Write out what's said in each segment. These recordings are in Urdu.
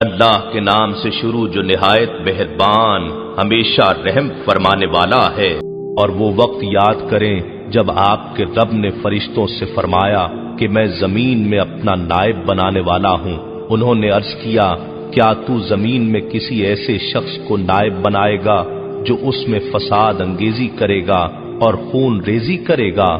اللہ کے نام سے شروع جو نہایت مہربان ہمیشہ رحم فرمانے والا ہے۔ اور وہ وقت یاد کریں جب آپ کے رب نے فرشتوں سے فرمایا کہ میں زمین میں اپنا نائب بنانے والا ہوں۔ انہوں نے عرض کیا کیا تو زمین میں کسی ایسے شخص کو نائب بنائے گا جو اس میں فساد انگیزی کرے گا اور خون ریزی کرے گا،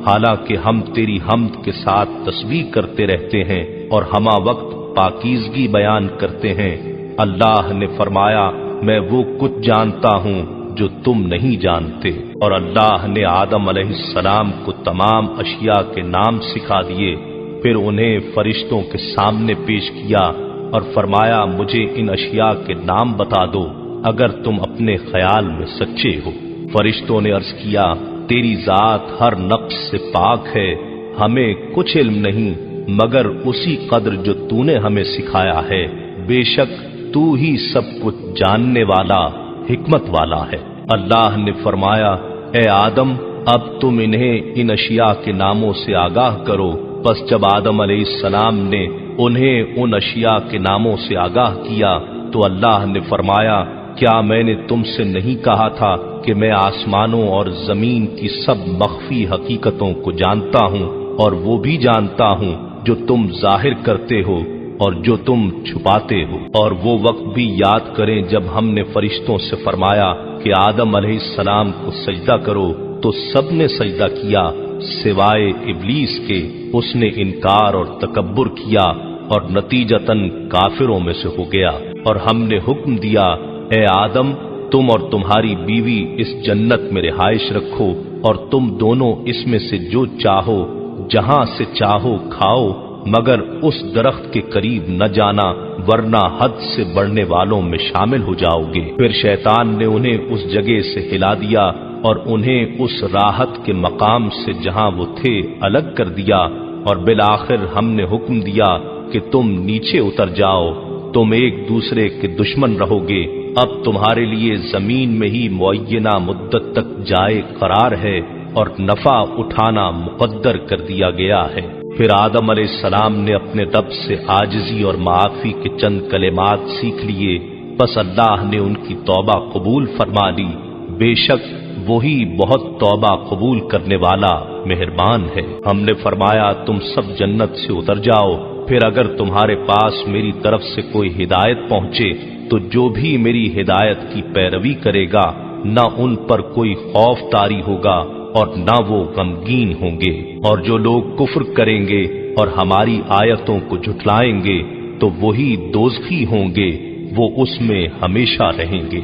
حالانکہ ہم تیری حمد کے ساتھ تسبیح کرتے رہتے ہیں اور ہمہ وقت پاکیزگی بیان کرتے ہیں۔ اللہ نے فرمایا میں وہ کچھ جانتا ہوں جو تم نہیں جانتے۔ اور اللہ نے آدم علیہ السلام کو تمام اشیاء کے نام سکھا دیے، پھر انہیں فرشتوں کے سامنے پیش کیا اور فرمایا مجھے ان اشیاء کے نام بتا دو اگر تم اپنے خیال میں سچے ہو۔ فرشتوں نے عرض کیا تیری ذات ہر نقص سے پاک ہے، ہمیں کچھ علم نہیں مگر اسی قدر جو تو نے ہمیں سکھایا ہے، بے شک تو ہی سب کچھ جاننے والا حکمت والا ہے۔ اللہ نے فرمایا اے آدم اب تم انہیں ان اشیاء کے ناموں سے آگاہ کرو۔ پس جب آدم علیہ السلام نے انہیں ان اشیاء کے ناموں سے آگاہ کیا تو اللہ نے فرمایا کیا میں نے تم سے نہیں کہا تھا کہ میں آسمانوں اور زمین کی سب مخفی حقیقتوں کو جانتا ہوں اور وہ بھی جانتا ہوں جو تم ظاہر کرتے ہو اور جو تم چھپاتے ہو۔ اور وہ وقت بھی یاد کریں جب ہم نے فرشتوں سے فرمایا کہ آدم علیہ السلام کو سجدہ کرو تو سب نے سجدہ کیا سوائے ابلیس کے، اس نے انکار اور تکبر کیا اور نتیجتاً کافروں میں سے ہو گیا۔ اور ہم نے حکم دیا اے آدم تم اور تمہاری بیوی اس جنت میں رہائش رکھو اور تم دونوں اس میں سے جو چاہو جہاں سے چاہو کھاؤ، مگر اس درخت کے قریب نہ جانا ورنہ حد سے بڑھنے والوں میں شامل ہو جاؤ گے۔ پھر شیطان نے انہیں اس جگہ سے ہلا دیا اور انہیں اس راحت کے مقام سے جہاں وہ تھے الگ کر دیا، اور بالآخر ہم نے حکم دیا کہ تم نیچے اتر جاؤ، تم ایک دوسرے کے دشمن رہو گے، اب تمہارے لیے زمین میں ہی معینہ مدت تک جائے قرار ہے اور نفع اٹھانا مقدر کر دیا گیا ہے۔ پھر آدم علیہ السلام نے اپنے رب سے عاجزی اور معافی کے چند کلمات سیکھ لیے، پس اللہ نے ان کی توبہ قبول فرما لی، بے شک وہی بہت توبہ قبول کرنے والا مہربان ہے۔ ہم نے فرمایا تم سب جنت سے اتر جاؤ، پھر اگر تمہارے پاس میری طرف سے کوئی ہدایت پہنچے تو جو بھی میری ہدایت کی پیروی کرے گا نہ ان پر کوئی خوف طاری ہوگا اور نہ وہ غمگین ہوں گے، اور جو لوگ کفر کریں گے اور ہماری آیتوں کو جھٹلائیں گے تو وہی دوزخی ہوں گے، وہ اس میں ہمیشہ رہیں گے۔